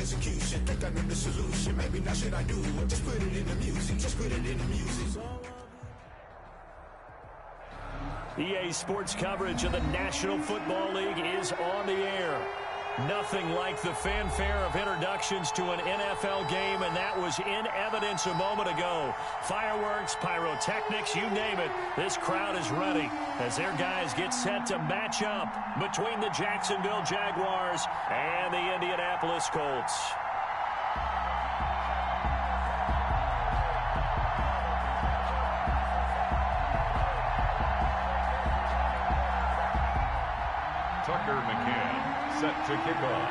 execution. Think I know the solution. Maybe not should I do it? Just put it in the music. Just put it in the music. EA Sports coverage of the National Football League is on the air. Nothing like the fanfare of introductions to an NFL game, and that was in evidence a moment ago. Fireworks, pyrotechnics, you name it. This crowd is ready as their guys get set to match up between the Jacksonville Jaguars and the Indianapolis Colts. Tucker McCann set to kick off.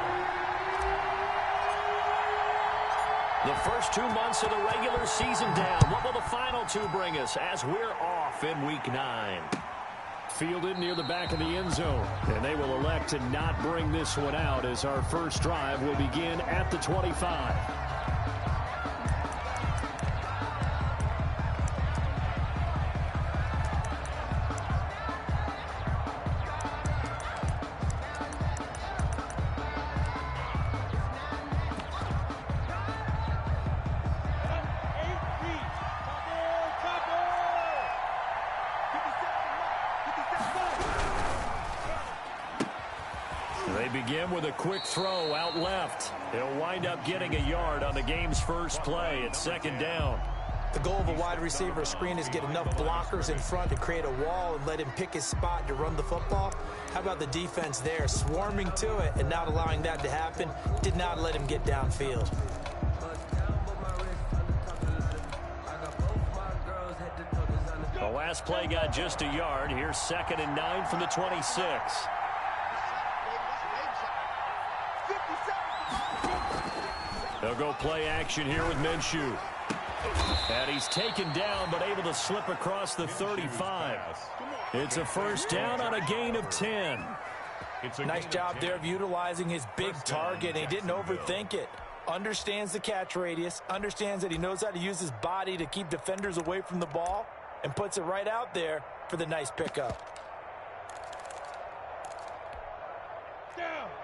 The first 2 months of the regular season down. What will the final two bring us as we're off in Week 9? Fielded near the back of the end zone. And they will elect to not bring this one out as our first drive will begin at the 25. Begin with a quick throw out left. He'll wind up getting a yard on the game's first play at second down. The goal of a wide receiver screen is get enough blockers in front to create a wall and let him pick his spot to run the football. How about the defense there, swarming to it and not allowing that to happen? Did not let him get downfield. The last play got just a yard. Here's 2nd and 9 from the 26. They'll go play action here with Minshew. And he's taken down but able to slip across the 35. It's a first down on a gain of 10. Nice job there of utilizing his big target. He didn't overthink it. Understands the catch radius. Understands that he knows how to use his body to keep defenders away from the ball. And puts it right out there for the nice pickup.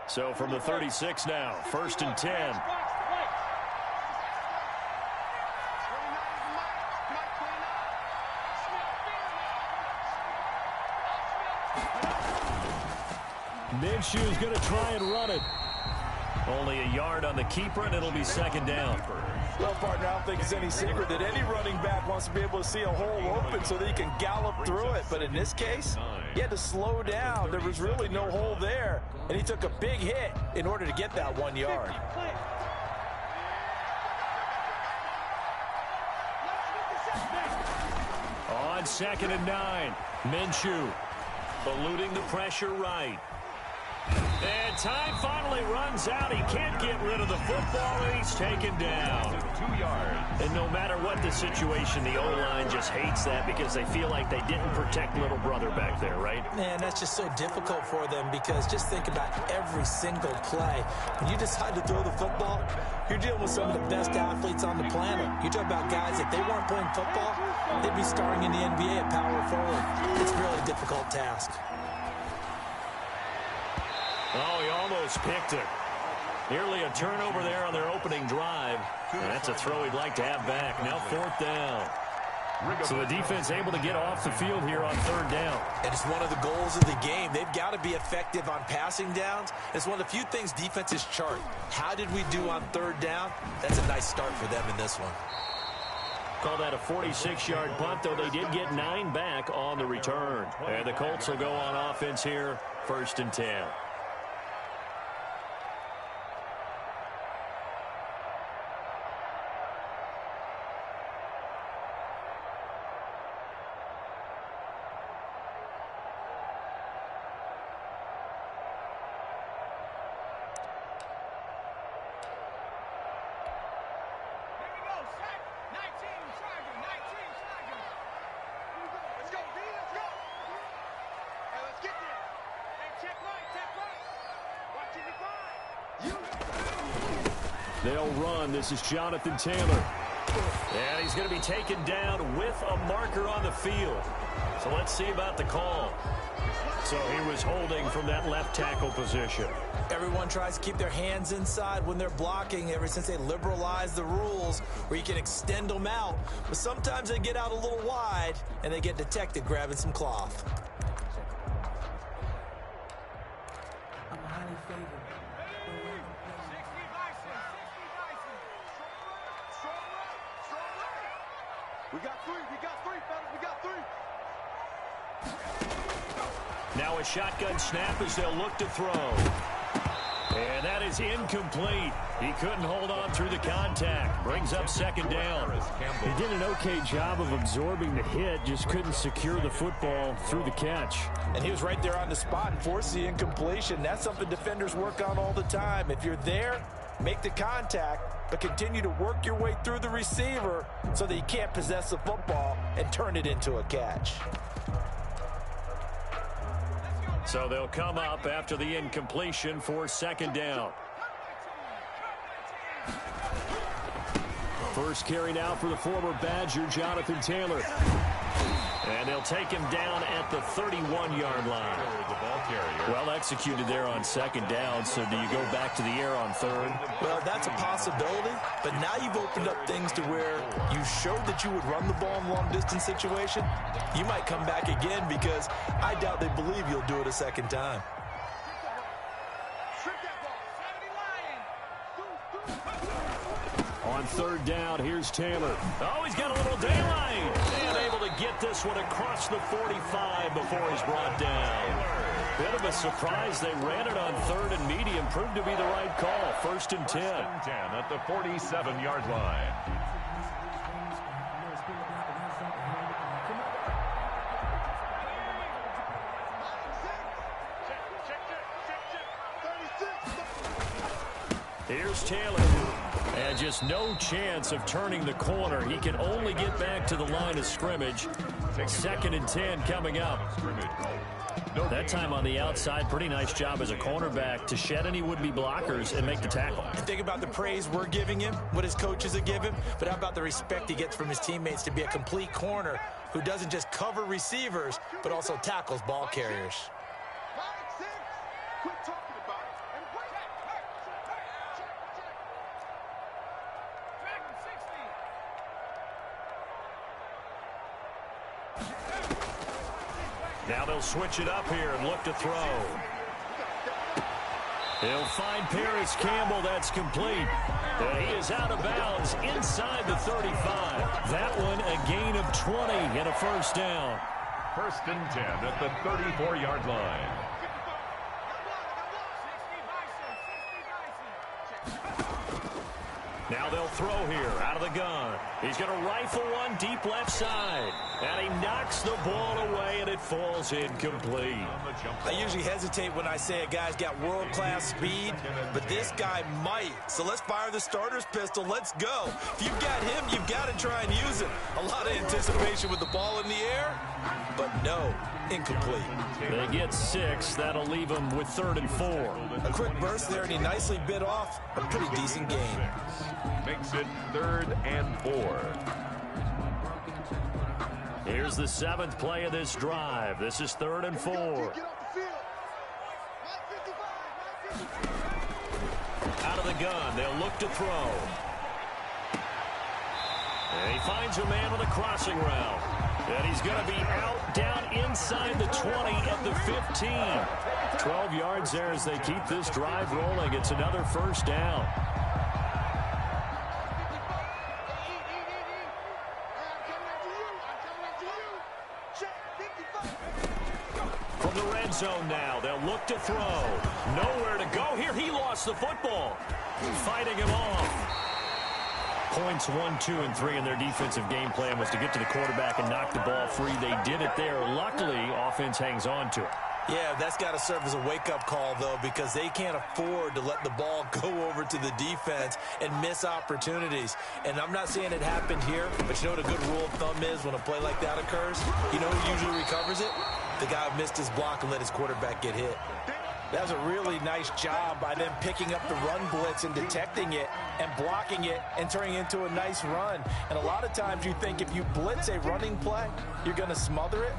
So from the 36 now, 1st and 10. Minshew's going to try and run it. Only a yard on the keeper, and it'll be 2nd down. Well, partner, I don't think it's any secret that any running back wants to be able to see a hole open so that he can gallop through it. But in this case, he had to slow down. There was really no hole there, and he took a big hit in order to get that 1 yard. On 2nd and 9, Minshew eluding the pressure right. And time finally runs out. He can't get rid of the football, and he's taken down. 2 yards. And no matter what the situation, the O-line just hates that because they feel like they didn't protect little brother back there, right? Man, that's just so difficult for them because just think about every single play. When you decide to throw the football, you're dealing with some of the best athletes on the planet. You talk about guys, if they weren't playing football, they'd be starring in the NBA at power forward. It's a really difficult task. Oh, he almost picked it. Nearly a turnover there on their opening drive. And that's a throw he'd like to have back. Now 4th down. So the defense able to get off the field here on 3rd down. And it's one of the goals of the game. They've got to be effective on passing downs. It's one of the few things defenses chart. How did we do on 3rd down? That's a nice start for them in this one. Call that a 46-yard punt, though they did get 9 back on the return. And the Colts will go on offense here, 1st and 10. They'll run. This is Jonathan Taylor. And he's going to be taken down with a marker on the field. So let's see about the call. So he was holding from that left tackle position. Everyone tries to keep their hands inside when they're blocking ever since they liberalized the rules where you can extend them out. But sometimes they get out a little wide and they get detected grabbing some cloth. We got three, fellas. We got three. Now a shotgun snap as they'll look to throw. And that is incomplete. He couldn't hold on through the contact. Brings up second down. He did an okay job of absorbing the hit, just couldn't secure the football through the catch. And he was right there on the spot and forced the incompletion. That's something defenders work on all the time. If you're there, make the contact, but continue to work your way through the receiver so that you can't possess the football and turn it into a catch. So they'll come up after the incompletion for second down. First carry now for the former Badger, Jonathan Taylor. And they'll take him down at the 31-yard line. Well executed there on second down. So do you go back to the air on third? Well, that's a possibility. But now you've opened up things to where you showed that you would run the ball in long-distance situation. You might come back again because I doubt they believe you'll do it a second time. On third down, here's Taylor. Oh, he's got a little daylight. And able to get this one across the 45 before he's brought down. Bit of a surprise. They ran it on third and medium. Proved to be the right call. First and 10. At the 47-yard line. Here's Taylor. And just no chance of turning the corner. He can only get back to the line of scrimmage. Second and 10 coming up. That time on the outside, pretty nice job as a cornerback to shed any would-be blockers and make the tackle. Think about the praise we're giving him, what his coaches have given, but how about the respect he gets from his teammates to be a complete corner who doesn't just cover receivers, but also tackles ball carriers. Now they'll switch it up here and look to throw. He'll find Paris Campbell. That's complete. And he is out of bounds inside the 35. That one a gain of 20 and a first down. First and 10 at the 34-yard line. Now they'll throw here out of the gun. He's going to rifle one deep left side. And he knocks the ball away, and it falls incomplete. I usually hesitate when I say a guy's got world-class speed, but this guy might. So let's fire the starter's pistol. Let's go. If you've got him, you've got to try and use him. A lot of anticipation with the ball in the air, but no, incomplete. They get 6. That'll leave them with 3rd and 4. A quick burst there, and he nicely bit off a pretty decent gain. Makes it 3rd and 4. Here's the 7th play of this drive. This is 3rd and 4. Out of the gun, they'll look to throw. And he finds a man with a crossing route. And he's going to be out down inside the 20 at the 15. 12 yards there as they keep this drive rolling. It's another first down. From the red zone now, they'll look to throw. Nowhere to go here. He lost the football. Fighting him off. Points 1, 2, and 3 in their defensive game plan was to get to the quarterback and knock the ball free. They did it there. Luckily, offense hangs on to it. Yeah, that's got to serve as a wake-up call, though, because they can't afford to let the ball go over to the defense and miss opportunities. And I'm not saying it happened here, but you know what a good rule of thumb is when a play like that occurs? You know who usually recovers it? The guy who missed his block and let his quarterback get hit. That was a really nice job by them picking up the run blitz and detecting it and blocking it and turning it into a nice run. And a lot of times you think if you blitz a running play, you're going to smother it.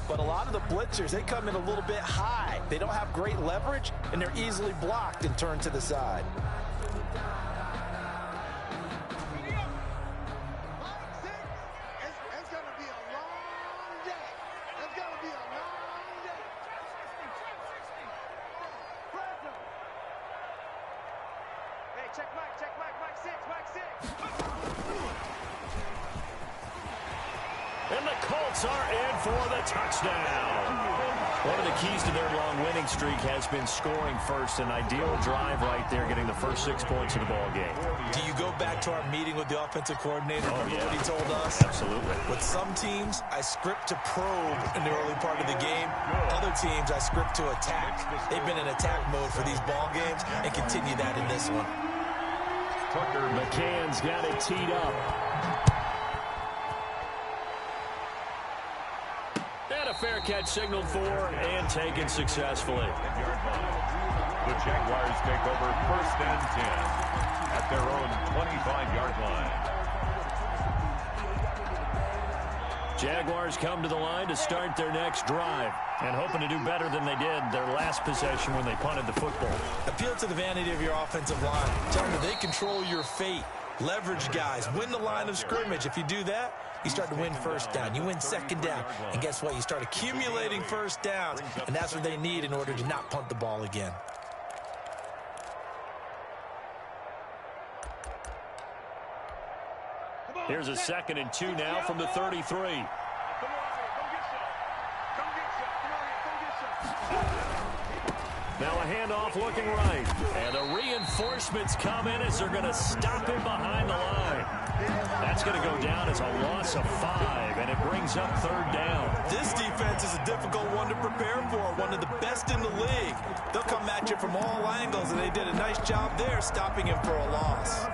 But a lot of the blitzers, they come in a little bit high. They don't have great leverage, and they're easily blocked and turned to the side. And the Colts are in for the touchdown. One of the keys to their long winning streak has been scoring first. An ideal drive right there, getting the first 6 points of the ball game. Do you go back to our meeting with the offensive coordinator? Remember what he told us? Absolutely. With some teams, I script to probe in the early part of the game. Other teams, I script to attack. They've been in attack mode for these ball games and continue that in this one. McCann's got it teed up. And a fair catch signaled for and taken successfully. The Jaguars take over 1st and 10 at their own 25-yard line. Jaguars come to the line to start their next drive and hoping to do better than they did their last possession when they punted the football. Appeal to the vanity of your offensive line. Tell them that they control your fate. Leverage guys. Win the line of scrimmage. If you do that, you start to win first down. You win second down. And guess what? You start accumulating first downs. And that's what they need in order to not punt the ball again. Here's a 2nd and 2 now from the 33. Now a handoff looking right. And the reinforcements come in as they're going to stop him behind the line. That's going to go down as a loss of 5, and it brings up 3rd down. This defense is a difficult one to prepare for, one of the best in the league. They'll come at you from all angles, and they did a nice job there stopping him for a loss.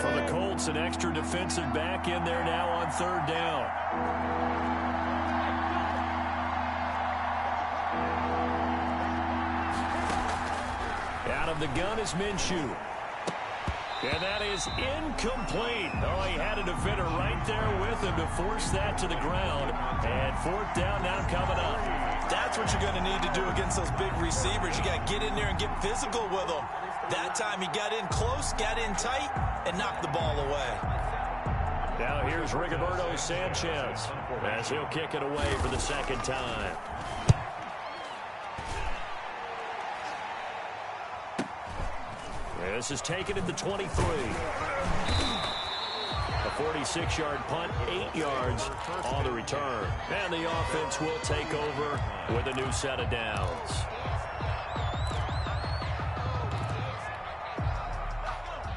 For the Colts, an extra defensive back in there now on 3rd down. Out of the gun is Minshew. And that is incomplete. Oh, he had a defender right there with him to force that to the ground. And 4th down now coming up. That's what you're going to need to do against those big receivers. You got to get in there and get physical with them. That time he got in close, got in tight, and knocked the ball away. Now here's Rigoberto Sanchez as he'll kick it away for the 2nd time. This is taken at the 23. A 46-yard punt, 8 yards on the return. And the offense will take over with a new set of downs.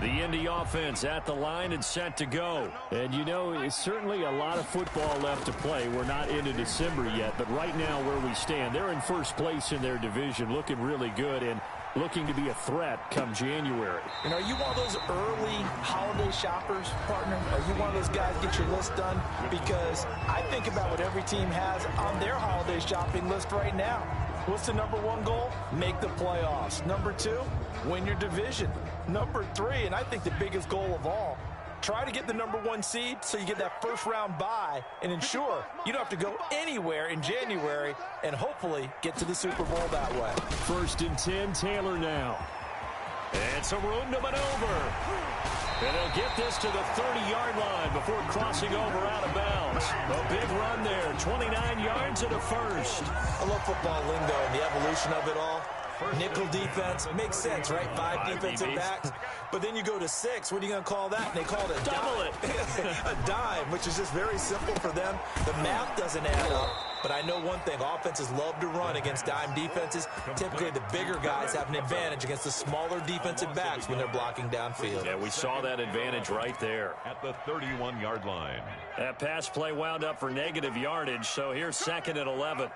The Indy offense at the line and set to go. And you know, it's certainly a lot of football left to play. We're not into December yet, but right now where we stand, they're in first place in their division, looking really good and looking to be a threat come January. And are you one of those early holiday shoppers, partner? Are you one of those guys get your list done? Because I think about what every team has on their holiday shopping list right now. What's the #1 goal? Make the playoffs. #2, win your division. #3, and I think the biggest goal of all, try to get the #1 seed so you get that first-round bye and ensure you don't have to go anywhere in January and hopefully get to the Super Bowl that way. 1st and 10, Taylor now. And some room to maneuver. And he'll get this to the 30-yard line before crossing over out of bounds. A big run there, 29 yards and a first. I love football lingo and the evolution of it all. Nickel defense makes sense, right? 5 defensive backs. But then you go to 6. What are you going to call that? And they call it a double it. A dime, which is just very simple for them. The math doesn't add up. But I know one thing. Offenses love to run against dime defenses. Typically, the bigger guys have an advantage against the smaller defensive backs when they're blocking downfield. Yeah, we saw that advantage right there. At the 31-yard line. That pass play wound up for negative yardage, so here's 2nd and 11.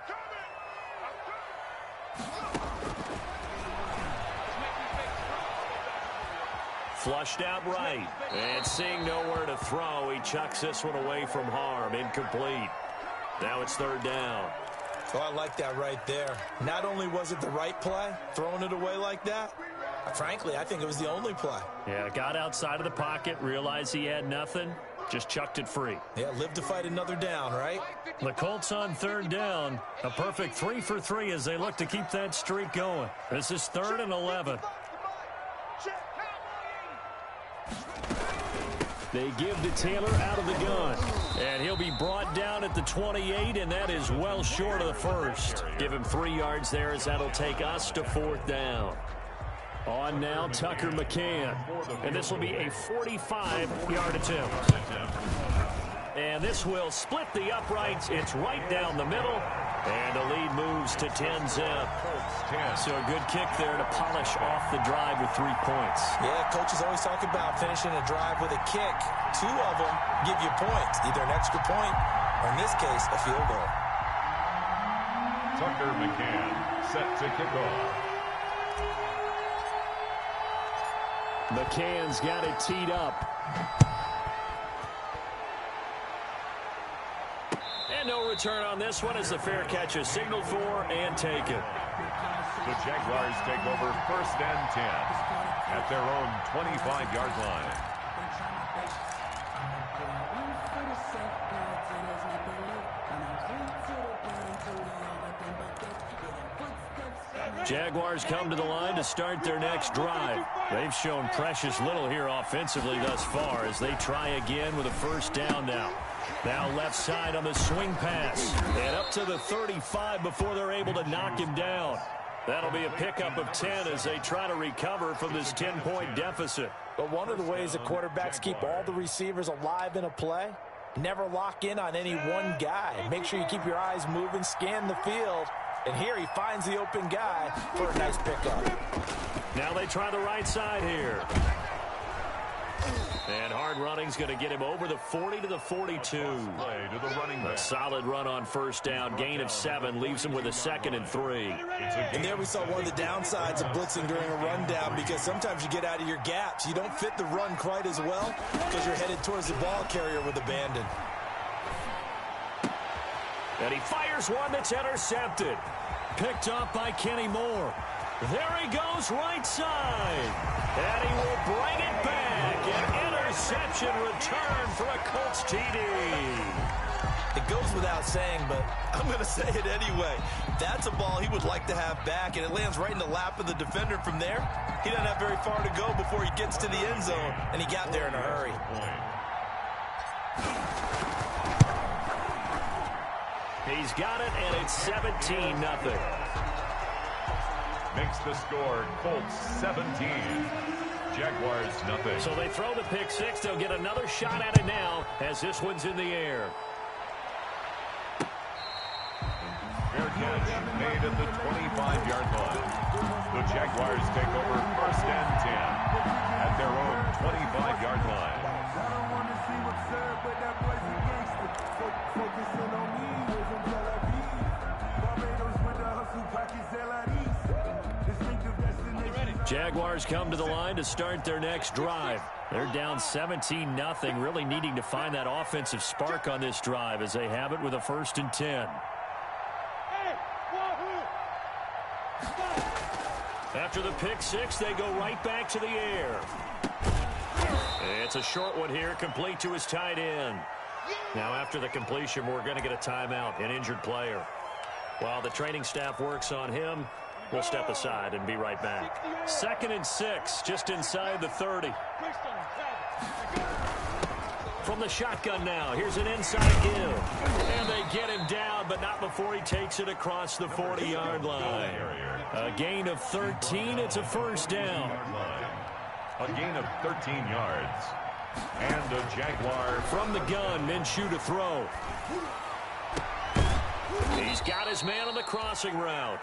Flushed out right. And seeing nowhere to throw, he chucks this one away from harm. Incomplete. Now it's 3rd down. Oh, I like that right there. Not only was it the right play, throwing it away like that, frankly, I think it was the only play. Yeah, got outside of the pocket, realized he had nothing, just chucked it free. Yeah, live to fight another down, right? The Colts on third down. A perfect 3 for 3 as they look to keep that streak going. This is 3rd and 11. They give to Taylor out of the gun. And he'll be brought down at the 28, and that is well short of the first. Give him 3 yards there as that'll take us to 4th down. On now, Tucker McCann. And this will be a 45-yard attempt. And this will split the uprights. It's right down the middle. And the lead moves to 10-zip. So a good kick there to polish off the drive with 3 points. Yeah, coaches always talk about finishing a drive with a kick. 2 of them give you points, either an extra point or, in this case, a field goal. Tucker McCann set to kick off. McCann's got it teed up. And no return on this one as the fair catch is signaled for and taken. The Jaguars take over 1st and 10 at their own 25-yard line. Jaguars come to the line to start their next drive. They've shown precious little here offensively thus far as they try again with a 1st down now. Now left side on the swing pass. And up to the 35 before they're able to knock him down. That'll be a pickup of 10 as they try to recover from this 10-point deficit. But one of the ways that quarterbacks keep all the receivers alive in a play, never lock in on any one guy. Make sure you keep your eyes moving, scan the field. And here he finds the open guy for a nice pickup. Now they try the right side here. And hard running's going to get him over the 40 to the 42. Play to the running back. A solid run on 1st down. Gain of 7 leaves him with a 2nd and 3. And there we saw one of the downsides of blitzing during a rundown because sometimes you get out of your gaps. You don't fit the run quite as well because you're headed towards the ball carrier with abandon. And he fires one that's intercepted. Picked up by Kenny Moore. There he goes right side. And he will bring it back. An interception return for a Colts TD. It goes without saying, but I'm going to say it anyway. That's a ball he would like to have back, and it lands right in the lap of the defender from there. He doesn't have very far to go before he gets to the end zone, and he got there in a hurry. He's got it, and it's 17-0. Makes the score Colts 17. Jaguars nothing. So they throw the pick 6. They'll get another shot at it now as this one's in the air. Fair catch made at the 25-yard line. The Jaguars take over 1st and 10 at their own 25-yard line. I don't want to see what's served, but that boy's a gangster. Focusing on me, live in Tel Aviv. Barbados with the hustle, pockets LIDs. Distinctive destination. Jaguars come to the line to start their next drive. They're down 17-0, really needing to find that offensive spark on this drive as they have it with a 1st and 10. After the pick 6, they go right back to the air. It's a short one here, complete to his tight end. Now after the completion, we're going to get a timeout, an injured player. While the training staff works on him, we'll step aside and be right back. 2nd and 6, just inside the 30. From the shotgun now, here's an inside give. And they get him down, but not before he takes it across the 40-yard line. A gain of 13, it's a 1st down. A gain of 13 yards. And a Jaguar. From the gun, Minshew to throw. He's got his man on the crossing route.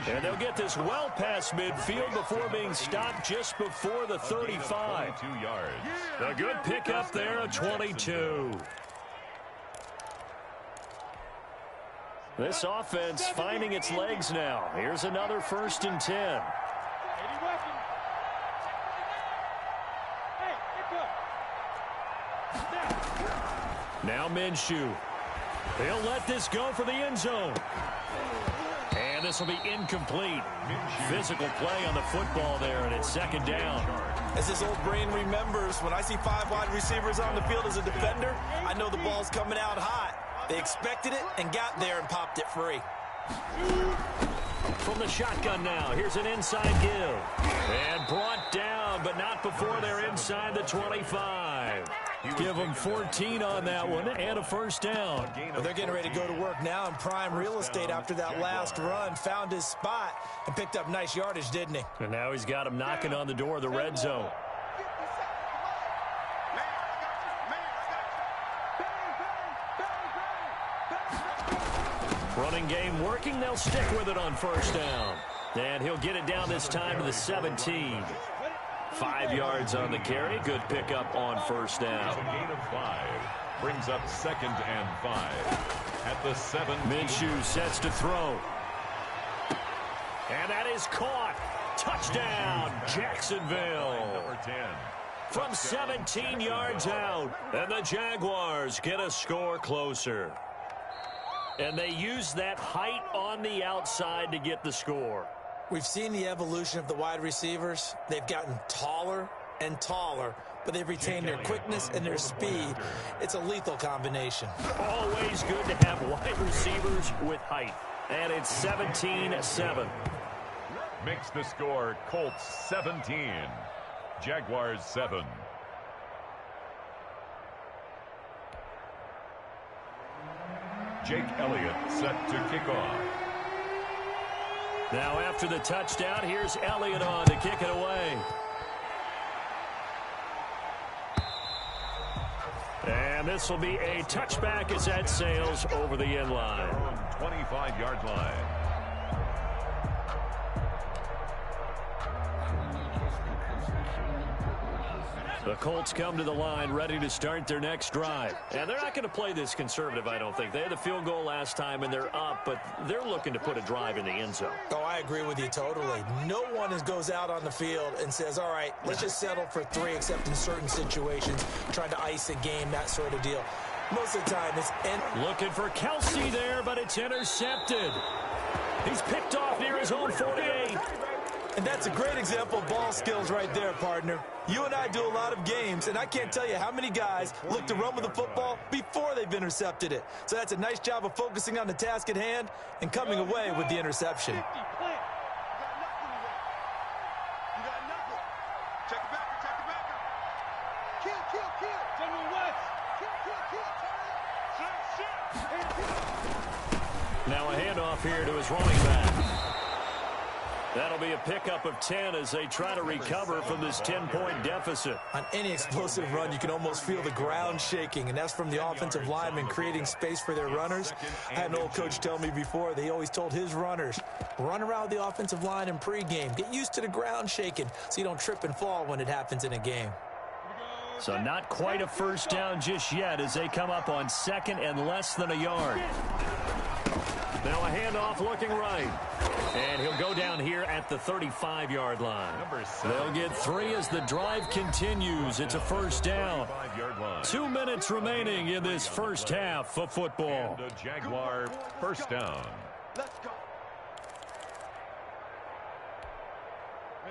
And they'll get this well past midfield before being stopped just before the 35. 22 yards. A good pickup there, a 22. This offense finding its legs now. Here's another 1st and 10. Now Minshew. He'll let this go for the end zone. And this will be incomplete. Physical play on the football there, and it's second down. As his old brain remembers, when I see 5 wide receivers on the field as a defender, I know the ball's coming out hot. They expected it and got there and popped it free. From the shotgun now, here's an inside give. And brought down, but not before they're inside the 25. Give them 14 on that one and a first down. Well, they're getting ready to go to work now in prime real estate after that last run. Found his spot and picked up nice yardage, didn't he? And now he's got him knocking on the door of the red zone. Running game working. They'll stick with it on first down. And he'll get it down this time to the 17. 5 yards on the carry. Good pickup on first down. A gain of 5 brings up 2nd and 5 at the 7. Minshew sets to throw. And that is caught. Touchdown, Jacksonville. Number 10. From 17 yards out. And the Jaguars get a score closer. And they use that height on the outside to get the score. We've seen the evolution of the wide receivers. They've gotten taller and taller, but they've retained their quickness and their speed. It's a lethal combination. Always good to have wide receivers with height. And it's 17-7. Makes the score Colts 17. Jaguars 7. Jake Elliott set to kick off. Now after the touchdown, here's Elliott on to kick it away. And this will be a touchback as that sails over the end line. 25-yard line. The Colts come to the line ready to start their next drive. And they're not going to play this conservative, I don't think. They had the field goal last time, and they're up, but they're looking to put a drive in the end zone. Oh, I agree with you totally. No one goes out on the field and says, all right, let's just settle for 3, except in certain situations, trying to ice a game, that sort of deal. Most of the time, it's... Looking for Kelsey there, but it's intercepted. He's picked off near his own 48. And that's a great example of ball skills right there, partner. You and I do a lot of games, and I can't tell you how many guys look to run with the football before they've intercepted it. So that's a nice job of focusing on the task at hand and coming away with the interception. Now a handoff here to his running back. That'll be a pickup of 10 as they try to recover from this 10-point deficit. On any explosive run, you can almost feel the ground shaking, and that's from the offensive linemen creating space for their runners. I had an old coach tell me before, they always told his runners, run around the offensive line in pregame. Get used to the ground shaking so you don't trip and fall when it happens in a game. So not quite a first down just yet as they come up on 2nd and less than a yard. Now a handoff looking right. And he'll go down here at the 35-yard line. They'll get 3 as the drive continues. It's a first down. 2 minutes remaining in this first half of football. And a Jaguar first down. Let's go.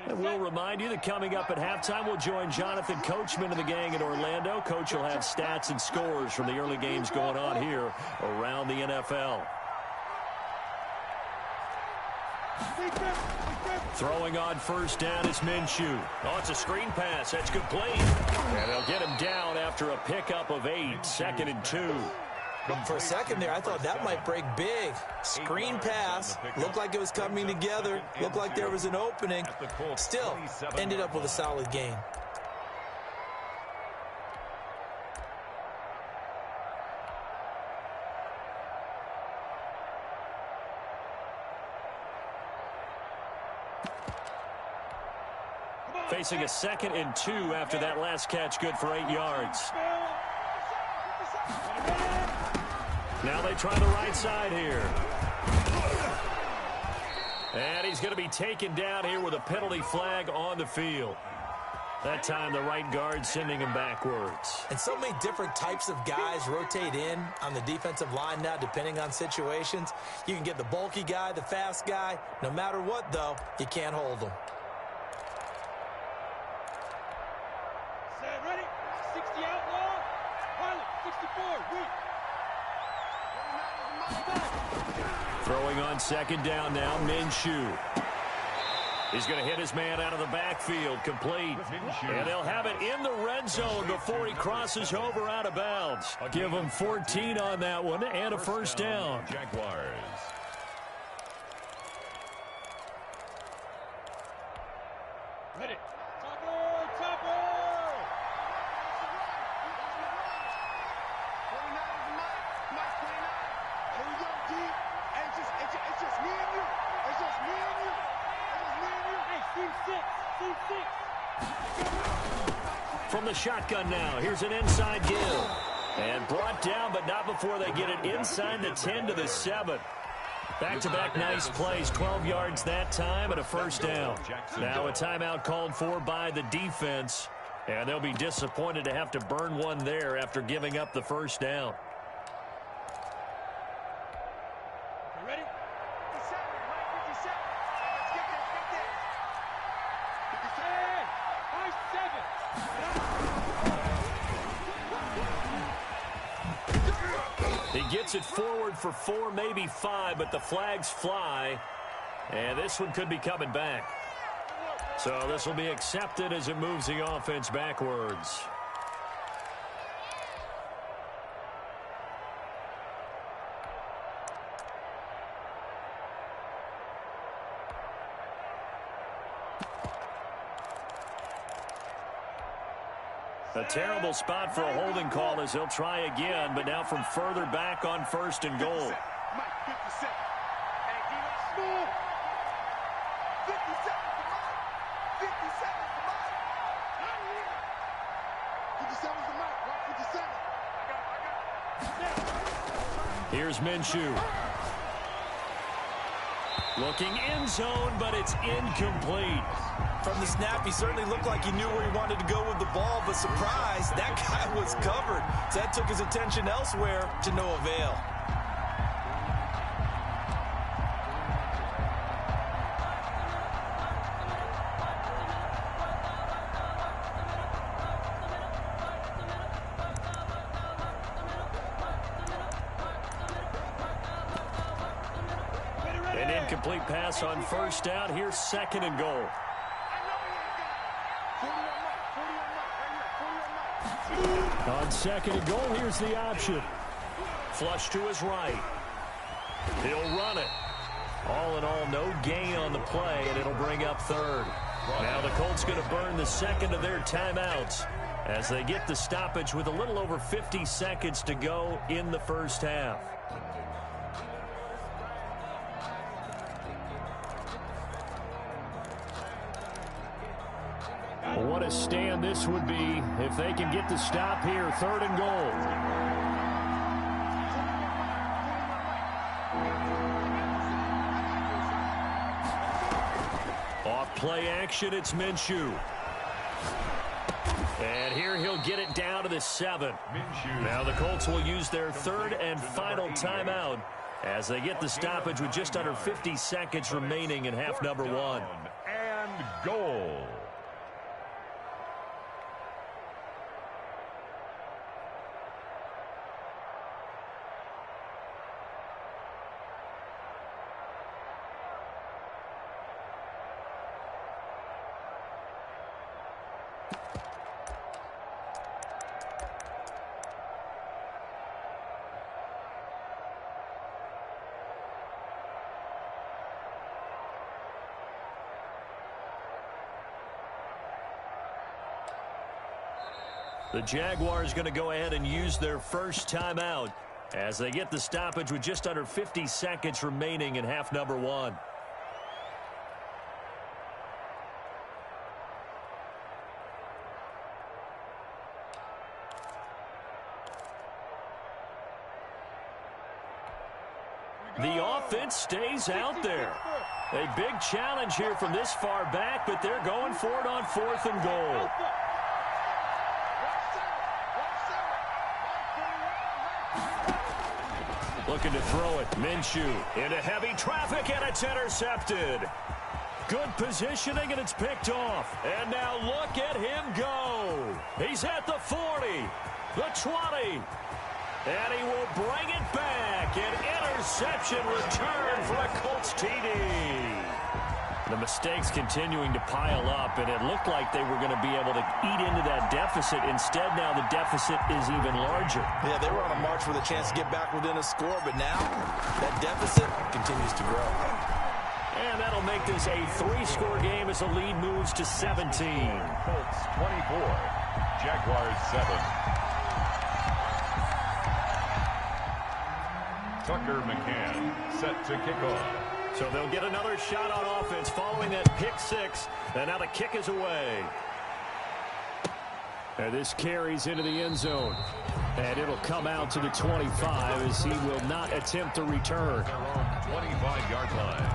And we'll remind you that coming up at halftime, we'll join Jonathan Coachman and the gang in Orlando. Coach will have stats and scores from the early games going on here around the NFL. Throwing on first down is Minshew. Oh, it's a screen pass. That's complete. And they'll get him down after a pickup of 8. 2nd and 2. For a second there, I thought that might break big. Screen pass. Looked like it was coming together. Looked like there was an opening. Still, ended up with a solid gain. Facing a 2nd and 2 after that last catch, good for 8 yards. Now they try the right side here. And he's going to be taken down here with a penalty flag on the field. That time the right guard sending him backwards. And so many different types of guys rotate in on the defensive line now, depending on situations. You can get the bulky guy, the fast guy. No matter what, though, you can't hold them. Set, ready? 60 outlaw. Pilot, 64, weak. Throwing on second down now, Minshew. He's going to hit his man out of the backfield, complete. And they'll have it in the red zone before he crosses over out of bounds. Give him 14 on that one and a first down. Jaguars. Ready. Topper, topper. 29 is Mike 29. Here we go, D. It's just me and you. It's just me and you. From the shotgun now, here's an inside give. And brought down, but not before they get it inside the 10 to the 7. Back-to-back nice plays, 12 yards that time and a first down. Now a timeout called for by the defense, and they'll be disappointed to have to burn one there after giving up the first down. Ready? 57, Mike 57. Let's get this, get this. 57. He gets it forward for 4, maybe 5, but the flags fly, and this one could be coming back. So this will be accepted as it moves the offense backwards. A terrible spot for a holding call as he'll try again, but now from further back on first and goal. Mike 57. Hey, D-Rock, smooth. 57 for Mike. 57 for Mike. Not here. 57 for Mike. Rock 57. I got it. Here's Minshew. Looking end zone, but it's incomplete. From the snap, he certainly looked like he knew where he wanted to go with the ball, but surprise, that guy was covered. So that took his attention elsewhere to no avail. An incomplete pass on first down. Here's second and goal. On second and goal, here's the option. Flush to his right. He'll run it. All in all, no gain on the play, and it'll bring up third. Now the Colts going to burn the second of their timeouts as they get the stoppage with a little over 50 seconds to go in the first half. What a stand this would be if they can get the stop here. Third and goal. Off play action, it's Minshew. And here he'll get it down to the 7. Now the Colts will use their third and final timeout as they get the stoppage with just under 50 seconds remaining in half number 1. And goal. The Jaguars going to go ahead and use their first timeout as they get the stoppage with just under 50 seconds remaining in half number 1. The offense stays out there. A big challenge here from this far back, but they're going for it on 4th and goal. Looking to throw it. Minshew into heavy traffic, and it's intercepted. Good positioning, and it's picked off. And now look at him go. He's at the 40, the 20, and he will bring it back. An interception return for a Colts TD. The mistakes continuing to pile up, and it looked like they were going to be able to eat into that deficit. Instead, now the deficit is even larger. Yeah, they were on a march with a chance to get back within a score, but now that deficit continues to grow. And that'll make this a 3-score game as the lead moves to 17. Colts 24, Jaguars 7. Tucker McCann set to kick off. So they'll get another shot on offense following that pick 6. And now the kick is away. And this carries into the end zone. And it'll come out to the 25 as he will not attempt to return. 25-yard line.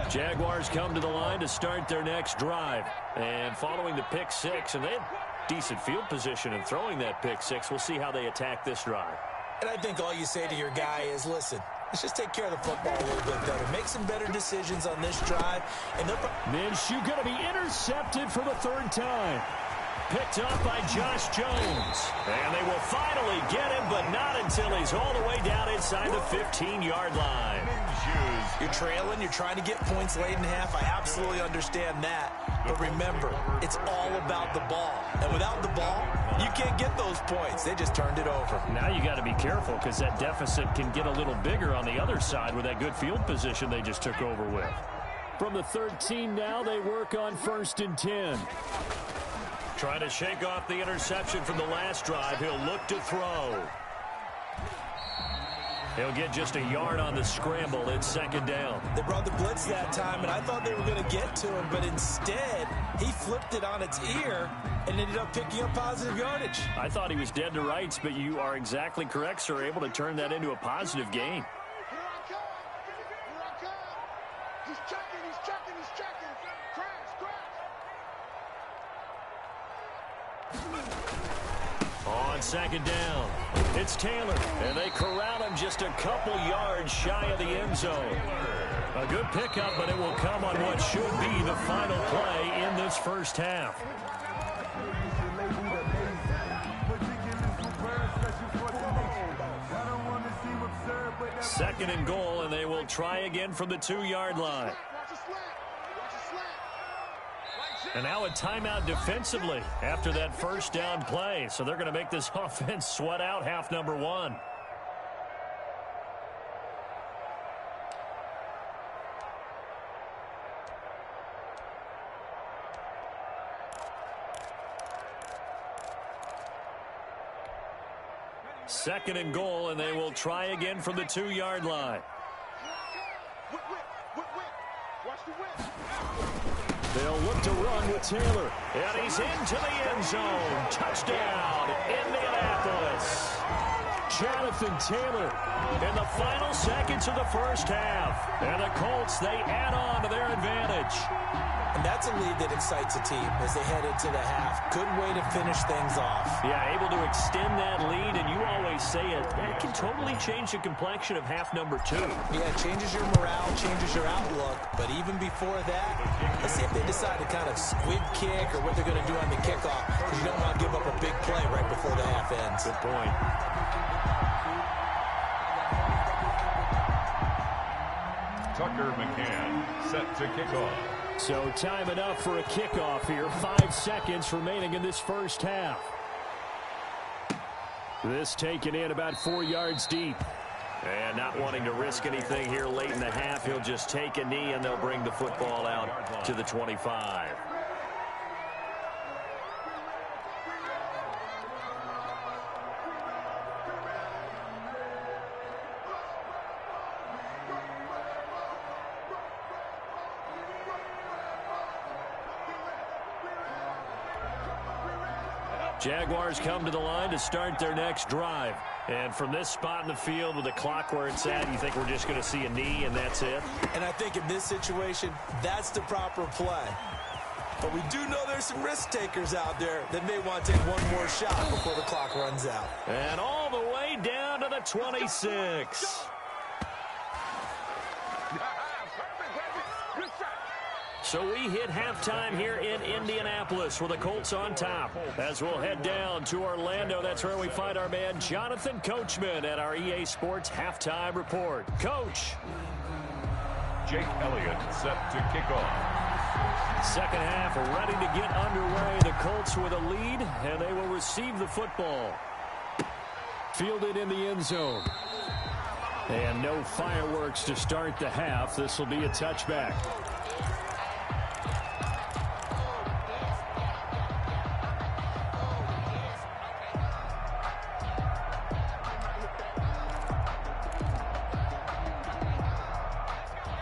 Jaguars come to the line to start their next drive. And following the pick 6, and they had decent field position in throwing that pick 6. We'll see how they attack this drive. And I think all you say to your guy is, listen, let's just take care of the football a little bit better. Make some better decisions on this drive. And Minshew going to be intercepted for the 3rd time. Picked up by Josh Jones. And they will finally get him, but not until he's all the way down inside the 15-yard line. You're trailing. You're trying to get points late in half. I absolutely understand that. But remember, it's all about the ball. And without the ball, you can't get those points. They just turned it over. Now you got to be careful because that deficit can get a little bigger on the other side with that good field position they just took over with. From the 13 now, they work on 1st and 10. Trying to shake off the interception from the last drive. He'll look to throw. He'll get just a yard on the scramble. It's 2nd down. They brought the blitz that time, and I thought they were going to get to him, but instead, he flipped it on its ear and ended up picking up positive yardage. I thought he was dead to rights, but you are exactly correct, sir. Able to turn that into a positive gain. He's checking, he's checking, he's checking. Crash, crash. On 2nd down, it's Taylor, and they corral him just a couple yards shy of the end zone. A good pickup, but it will come on what should be the final play in this first half. 2nd and goal, and they will try again from the 2-yard line. And now a timeout defensively after that first down play. So they're going to make this offense sweat out half number 1. Second and goal, and they will try again from the 2-yard line. They'll look to run with Taylor. And he's into the end zone. Touchdown, Indianapolis. Jonathan Taylor in the final seconds of the first half. And the Colts, they add on to their advantage. And that's a lead that excites a team as they head into the half. Good way to finish things off. Yeah, able to extend that lead, and you always say it can totally change the complexion of half number 2. Yeah, it changes your morale, changes your outlook. But even before that, let's see if they decide to kind of squib kick or what they're going to do on the kickoff, because you don't want to give up a big play right before the half ends. Good point. Tucker McCann set to kick off. So time enough for a kickoff here. 5 seconds remaining in this first half. This taken in about 4 yards deep. And not wanting to risk anything here late in the half, he'll just take a knee and they'll bring the football out to the 25. Jaguars come to the line to start their next drive. And from this spot in the field with the clock where it's at, you think we're just going to see a knee and that's it? And I think in this situation, that's the proper play. But we do know there's some risk takers out there that may want to take one more shot before the clock runs out. And all the way down to the 26. So we hit halftime here in Indianapolis with the Colts on top. As we'll head down to Orlando, that's where we find our man Jonathan Coachman at our EA Sports Halftime Report. Coach. Jake Elliott set to kick off. Second half ready to get underway. The Colts with a lead, and they will receive the football. Fielded in the end zone. And no fireworks to start the half. This will be a touchback.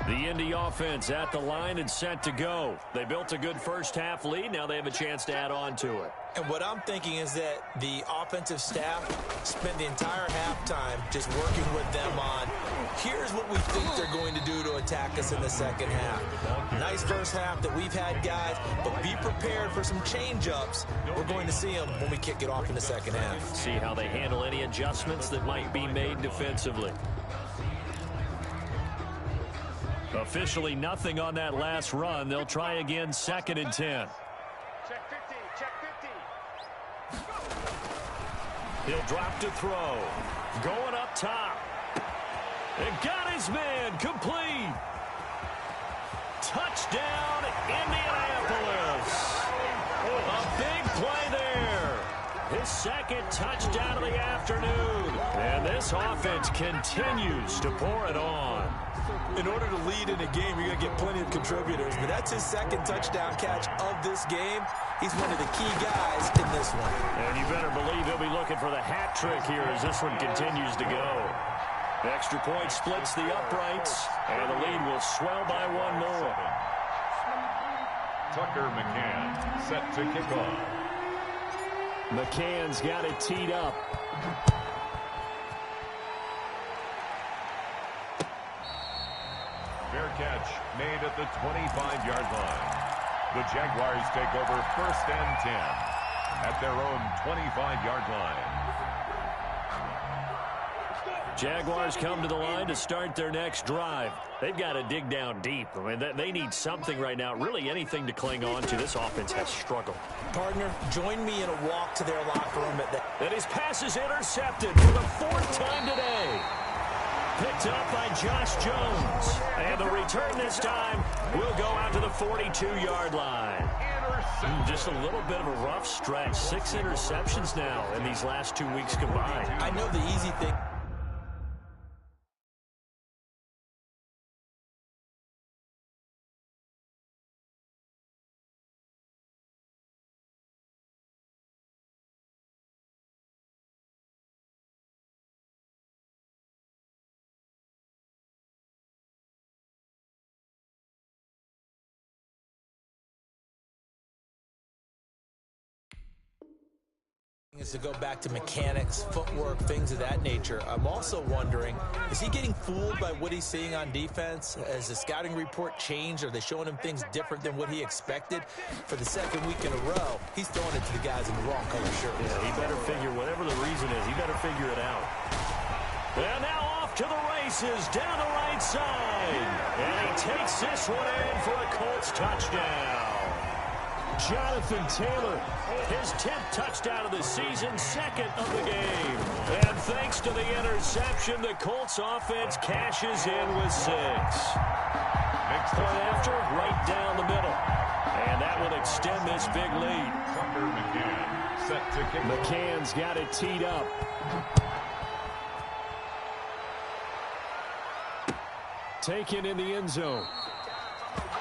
The Indy offense at the line and set to go. They built a good first half lead. Now they have a chance to add on to it. And what I'm thinking is that the offensive staff spent the entire halftime just working with them on, here's what we think they're going to do to attack us in the second half. Nice first half that we've had, guys, but be prepared for some change-ups. We're going to see them when we kick it off in the second half. See how they handle any adjustments that might be made defensively. Officially nothing on that last run. They'll try again, 2nd and 10. Check 50, check 50. He'll drop to throw. Going up top. And got his man complete. Touchdown, Indianapolis. A big play there. His second touchdown of the afternoon. And this offense continues to pour it on. In order to lead in a game, you're going to get plenty of contributors. But that's his second touchdown catch of this game. He's one of the key guys in this one. And you better believe he'll be looking for the hat trick here as this one continues to go. The extra point splits the uprights, and the lead will swell by one more. Tucker McCann set to kick off. McCann's got it teed up. Fair catch made at the 25-yard line. The Jaguars take over 1st and 10 at their own 25-yard line. Jaguars come to the line to start their next drive. They've got to dig down deep. I mean, they need something right now, really anything to cling on to. This offense has struggled. Partner, join me in a walk to their locker room. And his pass is intercepted for the 4th time today. Picked up by Josh Jones. And the return this time will go out to the 42-yard line. Just a little bit of a rough stretch. 6 interceptions now in these last 2 weeks combined. I know the easy thing. Is to go back to mechanics, footwork, things of that nature. I'm also wondering, is he getting fooled by what he's seeing on defense? Has the scouting report changed? Are they showing him things different than what he expected? For the 2nd week in a row, he's throwing it to the guys in the wrong color shirts. Yeah, he better figure, whatever the reason is, he better figure it out. And now off to the races, down the right side. And he takes this one in for a Colts touchdown. Jonathan Taylor, his 10th touchdown of the season, 2nd of the game. And thanks to the interception, the Colts offense cashes in with 6. Next point after, right down the middle. And that will extend this big lead. Tucker McCann set to kick off. McCann's got it teed up. Taken in the end zone.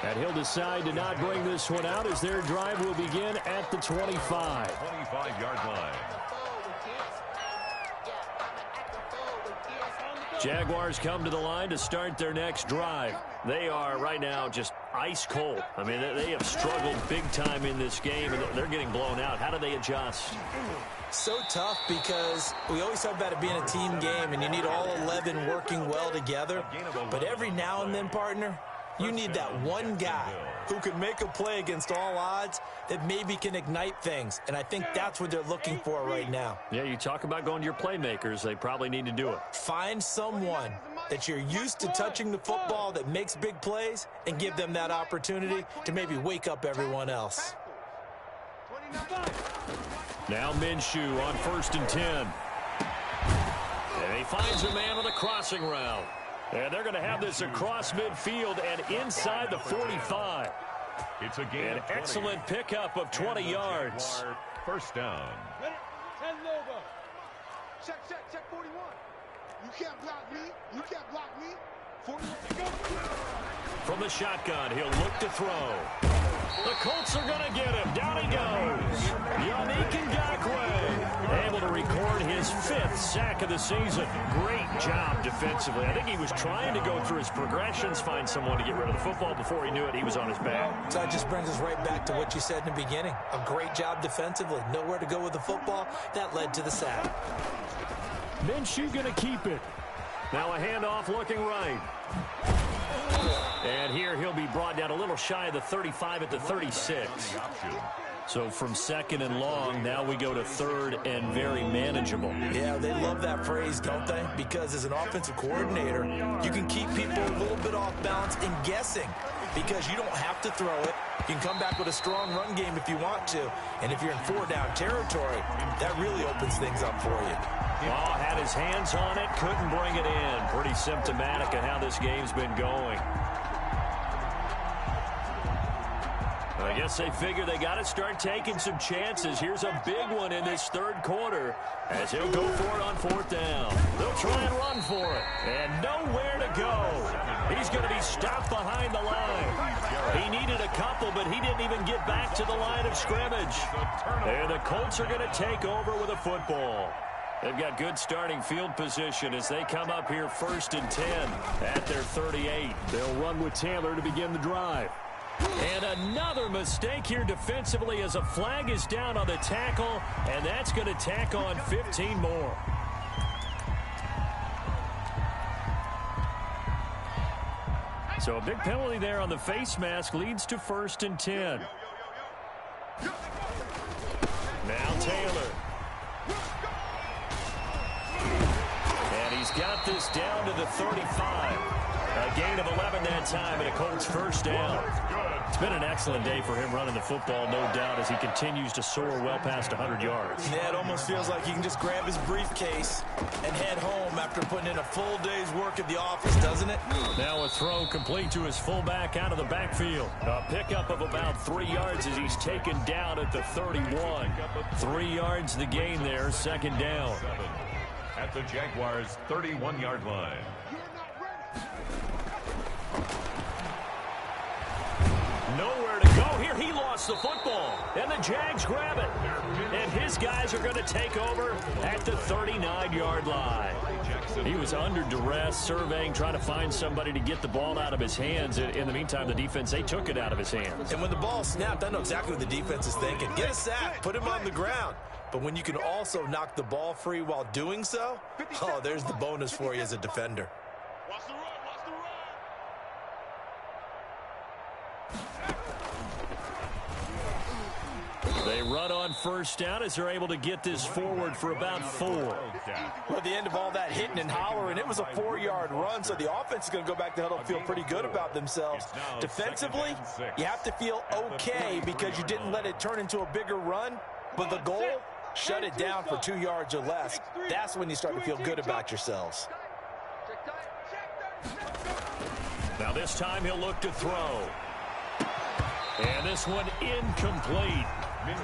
And he'll decide to not bring this one out as their drive will begin at the 25. 25-yard line. Jaguars come to the line to start their next drive. They are right now just ice cold. I mean, they have struggled big time in this game, and they're getting blown out. How do they adjust? So tough because we always talk about it being a team game, and you need all 11 working well together. But every now and then, partner, you need that one guy who can make a play against all odds that maybe can ignite things. And I think that's what they're looking for right now. Yeah, you talk about going to your playmakers. They probably need to do it. Find someone that you're used to touching the football that makes big plays and give them that opportunity to maybe wake up everyone else. Now Minshew on 1st and 10. And he finds a man on the crossing route. And they're going to have this across midfield and inside the 45. It's a gain. An excellent pickup of 20 yards. First down. 10 logo. Check 41. You can't block me. You can't block me. 41. From the shotgun, he'll look to throw. The Colts are going to get him. Down he goes. Yannick Ngakoue able to record his 5th sack of the season. Great job defensively. I think he was trying to go through his progressions, find someone to get rid of the football. Before he knew it, he was on his back. So that just brings us right back to what you said in the beginning. A great job defensively. Nowhere to go with the football. That led to the sack. Minshew going to keep it. Now a handoff looking right. And here he'll be brought down a little shy of the 35 at the 36. So from 2nd and long, now we go to 3rd and very manageable. Yeah, they love that phrase, don't they? Because as an offensive coordinator, you can keep people a little bit off balance and guessing because you don't have to throw it. You can come back with a strong run game if you want to. And if you're in 4-down territory, that really opens things up for you. Oh, had his hands on it, couldn't bring it in. Pretty symptomatic of how this game's been going. I guess they figure they got to start taking some chances. Here's a big one in this 3rd quarter as he'll go for it on 4th down. They'll try and run for it, and nowhere to go. He's going to be stopped behind the line. He needed a couple, but he didn't even get back to the line of scrimmage. And the Colts are going to take over with a football. They've got good starting field position as they come up here 1st and 10 at their 38. They'll run with Taylor to begin the drive. And another mistake here defensively as a flag is down on the tackle, and that's going to tack on 15 more. So a big penalty there on the face mask leads to 1st and 10. Now Taylor. And he's got this down to the 35. A gain of 11 that time and a Colts 1st down. It's been an excellent day for him running the football, no doubt, as he continues to soar well past 100 yards. Yeah, it almost feels like he can just grab his briefcase and head home after putting in a full day's work at the office, doesn't it? Now a throw complete to his fullback out of the backfield. A pickup of about 3 yards as he's taken down at the 31. 3 yards the gain there, 2nd down. At the Jaguars' 31-yard line. Nowhere to go. Here he lost the football, and the Jags grab it. And his guys are going to take over at the 39-yard line. He was under duress, surveying, trying to find somebody to get the ball out of his hands. In the meantime, the defense, they took it out of his hands. And when the ball snapped, I know exactly what the defense is thinking. Get a sack, put him on the ground. But when you can also knock the ball free while doing so, oh, there's the bonus for you as a defender. They run on 1st down as they're able to get this forward for about 4. Well, at the end of all that hitting and hollering, it was a 4-yard run, so the offense is going to go back to the huddle and feel pretty good about themselves. Defensively, you have to feel okay because you didn't let it turn into a bigger run, but the goal, shut it down for 2 yards or less. That's when you start to feel good about yourselves. Now this time he'll look to throw. And this one incomplete.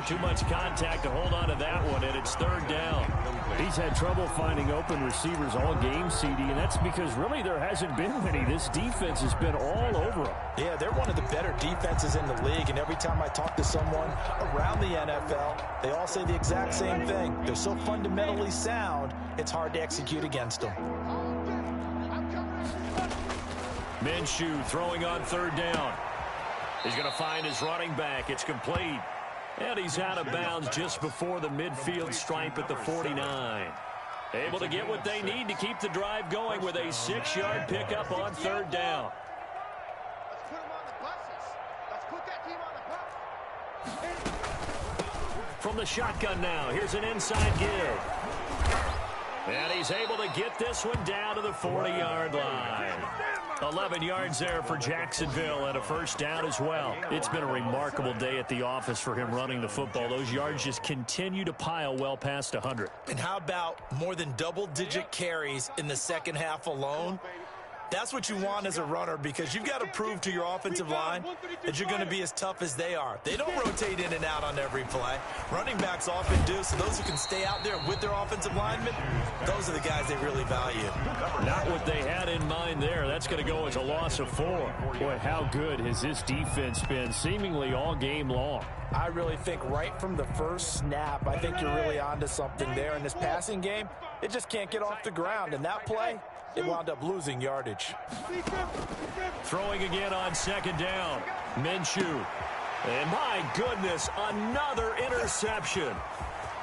Too much contact to hold on to that one, and it's 3rd down. He's had trouble finding open receivers all game, CD, and that's because really there hasn't been many. This defense has been all over him. Yeah, they're one of the better defenses in the league, and every time I talk to someone around the NFL, they all say the exact same thing. They're so fundamentally sound, it's hard to execute against them. Minshew throwing on third down. He's going to find his running back. It's complete. And he's out of bounds just before the midfield stripe at the 49. Able to get what they need to keep the drive going with a 6-yard pickup on third down. Let's put them on the buses. Let's put that team on the bus. From the shotgun now, here's an inside give. And he's able to get this one down to the 40-yard line. 11 yards there for Jacksonville and a first down as well. It's been a remarkable day at the office for him running the football. Those yards just continue to pile well past 100. And how about more than double-digit carries in the second half alone? That's what you want as a runner, because you've got to prove to your offensive line that you're going to be as tough as they are. They don't rotate in and out on every play. Running backs often do, so those who can stay out there with their offensive linemen, those are the guys they really value. Not what they had in mind there. That's going to go as a loss of 4. Boy, how good has this defense been seemingly all game long? I really think right from the first snap, I think you're really onto something there in this passing game. It just can't get off the ground, and that play, it wound up losing yardage. Throwing again on second down. Minshew. And my goodness, another interception.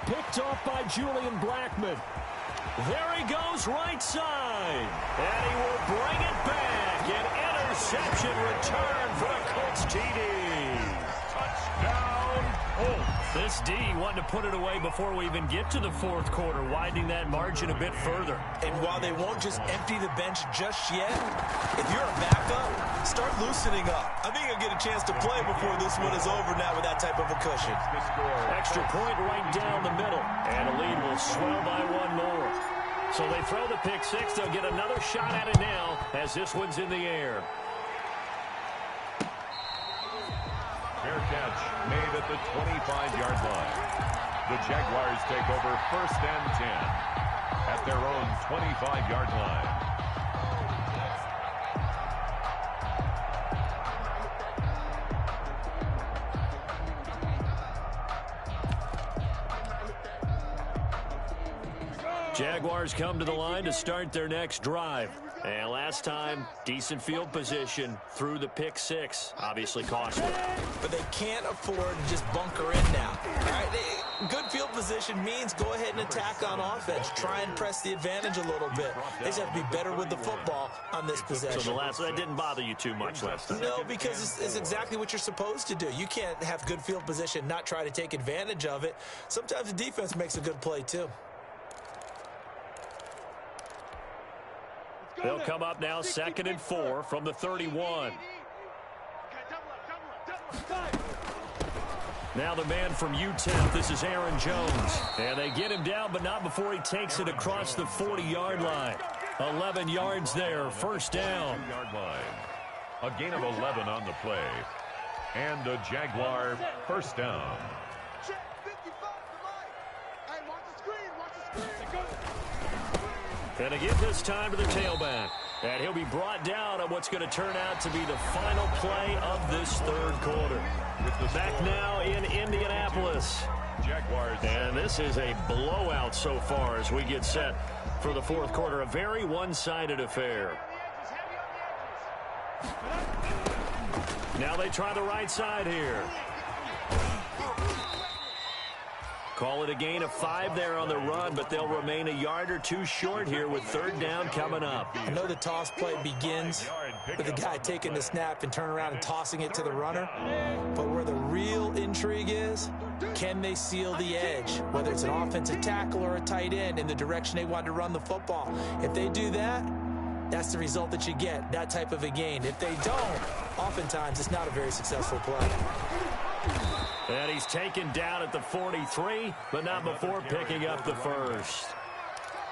Picked off by Julian Blackmon. There he goes, right side. And he will bring it back. An interception return for the Colts TD. Touchdown, Colts. This D wanted to put it away before we even get to the fourth quarter, widening that margin a bit further. And while they won't just empty the bench just yet, if you're a backup, start loosening up. I think you'll get a chance to play before this one is over now with that type of a cushion. Extra point right down the middle, and a lead will swell by one more. So they throw the pick six. They'll get another shot at it now as this one's in the air. Fair catch made at the 25-yard line. The Jaguars take over first and 10 at their own 25-yard line. Jaguars come to the line to start their next drive. And last time, decent field position through the pick six. Obviously costly. But they can't afford to just bunker in now. All right, good field position means go ahead and attack on offense. Try and press the advantage a little bit. They just have to be better with the football on this possession. So that didn't bother you too much last time? No, because it's exactly what you're supposed to do. You can't have good field position, not try to take advantage of it. Sometimes the defense makes a good play too. They'll come up now 2nd and 4 from the 31. Now the man from UTEP, this is Aaron Jones. And they get him down, but not before he takes it across the 40-yard line. 11 yards there, first down. A gain of 11 on the play. And a Jaguar first down. And again this time to the tailback. And he'll be brought down on what's going to turn out to be the final play of this third quarter. Back now in Indianapolis. Jaguars. And this is a blowout so far as we get set for the fourth quarter. A very one-sided affair. Now they try the right side here. Call it a gain of 5 there on the run, but they'll remain a yard or two short here with third down coming up. I know the toss play begins with the guy taking the snap and turning around and tossing it to the runner. But where the real intrigue is, can they seal the edge? Whether it's an offensive tackle or a tight end in the direction they want to run the football. If they do that, that's the result that you get, that type of a gain. If they don't, oftentimes it's not a very successful play. And he's taken down at the 43, but not before picking up the first.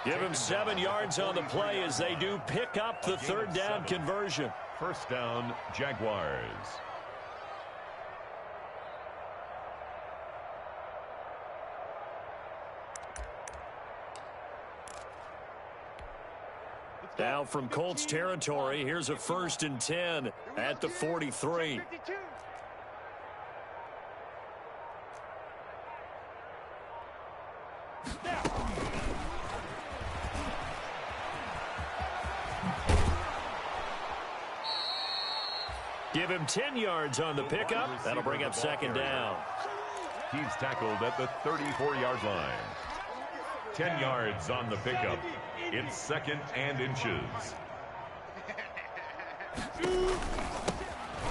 Give him 7 yards on the play as they do pick up the third down conversion. First down, Jaguars. Now from Colts territory, here's a 1st and 10 at the 43. and 10 yards on the pickup. That'll bring up second down. He's tackled at the 34-yard line. 10 yards on the pickup. It's second and inches.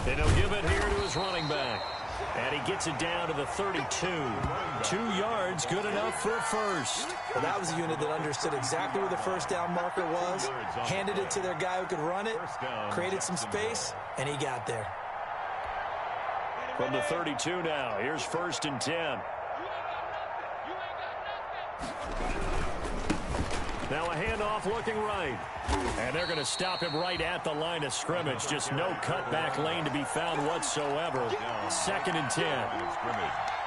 And he'll give it here to his running back. And he gets it down to the 32. 2 yards, good enough for a first. Well, that was a unit that understood exactly where the first down marker was, handed it to their guy who could run it, created some space, and he got there. From the 32 now, here's first and 10. Now a handoff looking right. And they're going to stop him right at the line of scrimmage. Just no cutback lane to be found whatsoever. Second and 10.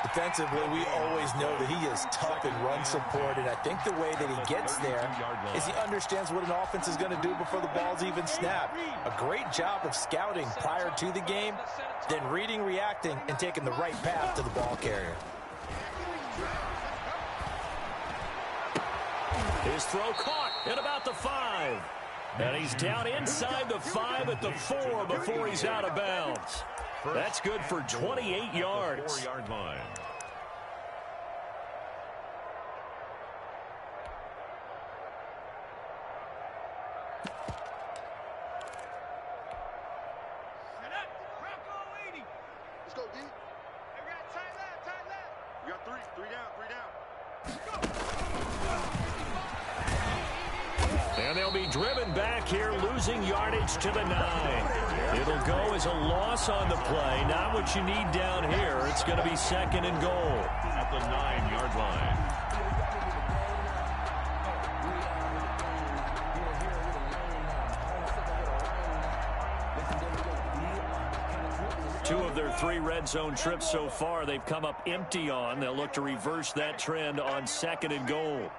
Defensively, we always know that he is tough in run support, and I think the way that he gets there is he understands what an offense is going to do before the ball's even snapped. A great job of scouting prior to the game, then reading, reacting, and taking the right path to the ball carrier. His throw caught at about the 5. And he's down inside the 5 at the 4 before he's out of bounds. That's good for 28 yards. 4-yard line. Let's go, D. Hey, we got tight left. We got three down. And they'll be driven back here, losing yardage to the 9. It'll go as a loss on the play. Not what you need down here. It's going to be second and goal. At the 9-yard line. Two of their 3 red zone trips so far, they've come up empty on. They'll look to reverse that trend on second and goal.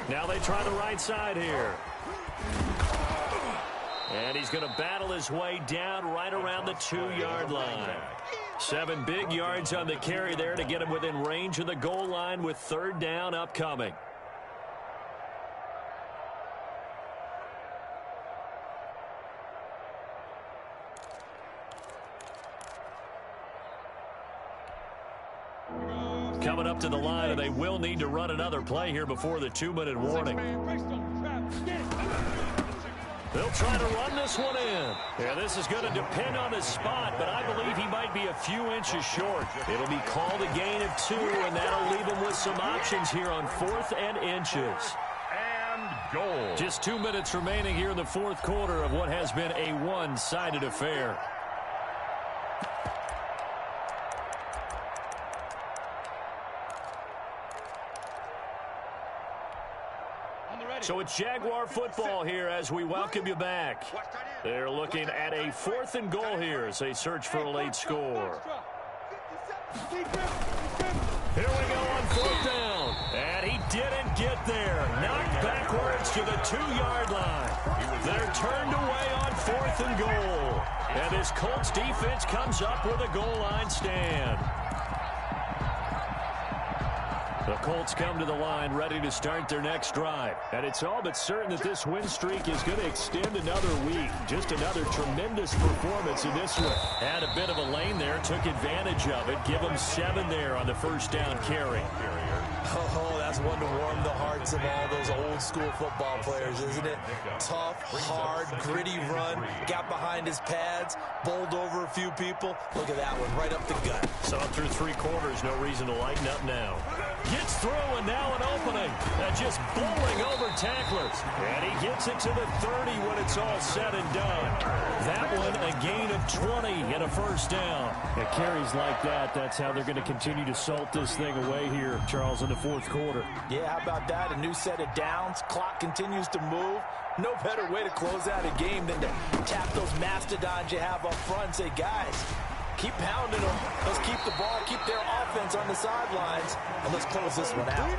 Now they try the right side here. And he's going to battle his way down right around the 2-yard line. 7 big yards on the carry there to get him within range of the goal line with third down upcoming. Coming up to the line, and they will need to run another play here before the 2-minute warning. They'll try to run this one in. Yeah, this is going to depend on his spot, but I believe he might be a few inches short. It'll be called a gain of 2, and that'll leave him with some options here on 4th and inches. And goal. Just 2 minutes remaining here in the 4th quarter of what has been a one-sided affair. So it's Jaguar football here as we welcome you back. They're looking at a 4th and goal here as they search for a late score. Here we go on 4th down. And he didn't get there. Knocked backwards to the 2-yard line. They're turned away on 4th and goal. And this Colts defense comes up with a goal line stand. The Colts come to the line ready to start their next drive. And it's all but certain that this win streak is going to extend another week. Just another tremendous performance in this one. Had a bit of a lane there, took advantage of it. Give them 7 there on the first down carry. Oh, that's one to warm the hearts of all those old school football players, isn't it? Tough, hard, gritty run, got behind his pads, bowled over a few people. Look at that one, right up the gut. Saw through 3 quarters, no reason to lighten up now. Gets through, and now an opening. Just bowling over tacklers. And he gets it to the 30 when it's all said and done. That one, a gain of 20 and a first down. At carries like that, that's how they're going to continue to salt this thing away here, Charles, in the 4th quarter. Yeah, how about that? A new set of downs. Clock continues to move. No better way to close out a game than to tap those mastodons you have up front and say, guys, keep pounding them. Let's keep the ball, keep their offense on the sidelines, and let's close this one out.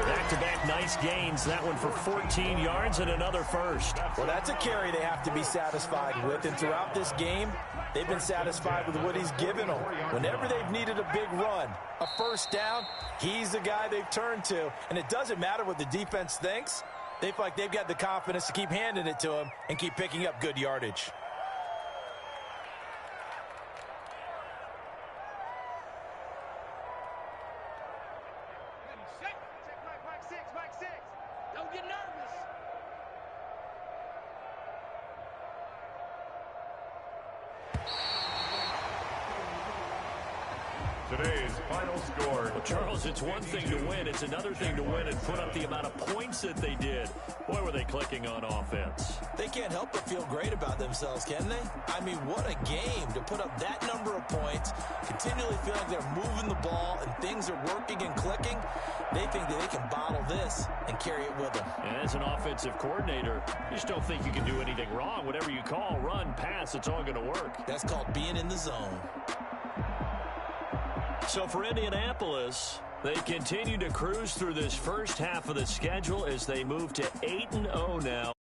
Back-to-back nice gains. That one for 14 yards and another first. Well, that's a carry they have to be satisfied with, and throughout this game, they've been satisfied with what he's given them. Whenever they've needed a big run, a first down, he's the guy they've turned to, and it doesn't matter what the defense thinks. They feel like they've got the confidence to keep handing it to him and keep picking up good yardage. Today's final score. Well, Charles, it's one thing to win. It's another thing to win and put up the amount of points that they did. Boy, were they clicking on offense. They can't help but feel great about themselves, can they? I mean, what a game to put up that number of points, continually feel like they're moving the ball and things are working and clicking. They think that they can bottle this and carry it with them. And as an offensive coordinator, you just don't think you can do anything wrong. Whatever you call, run, pass, it's all going to work. That's called being in the zone. So for Indianapolis, they continue to cruise through this first half of the schedule as they move to 8-0 now.